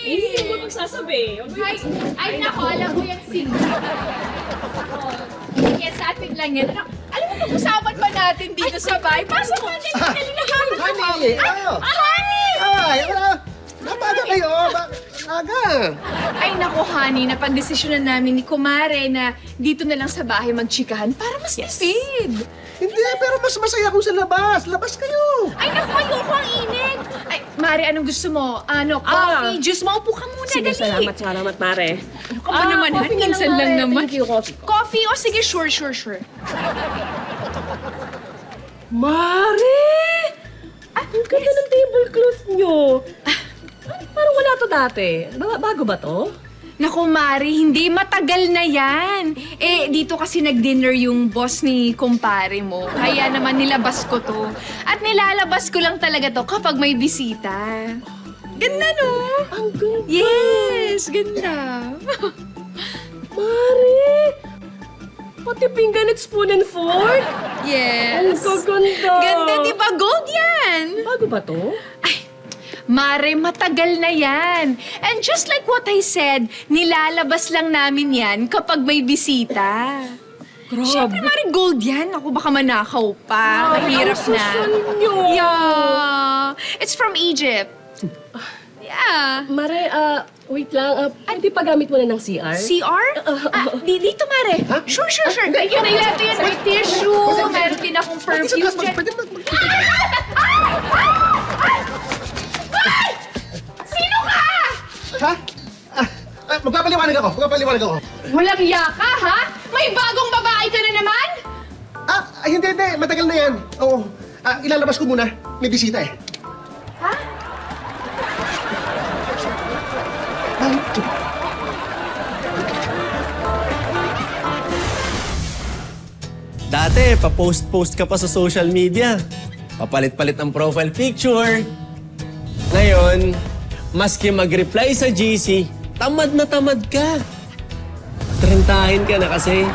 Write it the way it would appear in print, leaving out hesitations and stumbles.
Hindi mo magsasabi. Ay, nako, alam ko yung single. Yes, sa atin lang yan. Alam mo, pag-usapan pa natin dito sa bahay. Pasok natin, dali na kami. Honey! Honey! Ay, napaga kayo! Aga! Ay, nako, honey, napag-desisyonan namin ni Kumare na dito na lang sa bahay magchikahan para mas tipid. Hindi, pero mas masaya kung sa labas. Labas kayo! Ay, naku, ayoko ang init. Ay, Mare, anong gusto mo? Ano, coffee, juice? Maupo ka muna, Sige, dali. salamat, Mare. Ano ka ba naman, coffee na lang, minsan lang Mare. naman. Thank you, coffee. Coffee? O sige, sure. Mare! Ang ganda ng tablecloth nyo. Parang wala to dati. Bago ba to? Naku, Mari, hindi matagal na yan. Eh, dito kasi nag-dinner yung boss ni kumpare mo. Kaya naman nilabas ko to. At nilalabas ko lang talaga to kapag may bisita. Ganda, no? Ang ganda. Yes, ganda. Mare! Pati pinggan at spoon and fork? Ang Yes. gaganda. Ganda, di ba? Gold yan. Bago ba to? Ay, Mare, matagal na yan. And just like what I said, nilalabas lang namin yan kapag may bisita. Grabe. Siyempre, Mare, gold yan. Ako, baka manakaw pa. Mahirap ang na. social nyo. Yeah. It's from Egypt. Yeah. Mare, wait lang. Pwede pa gamit mo na ng CR? CR? Dito, Mare. Sure. Ayun, ito yan. May tissue. Meron din akong perfume dyan. Sino ka? Ha? Magpapaliwanag ako. Walang iya ka, ha? May bagong babae ka na naman? Hindi. Matagal na yan. Oo. Ilalabas ko muna. May bisita eh. Ha? Ay, Dati, pa-post-post ka pa sa social media. Papalit-palit ang profile picture. Ngayon, maski mag-reply sa GC, tamad na tamad ka. Trentahin ka na kasi.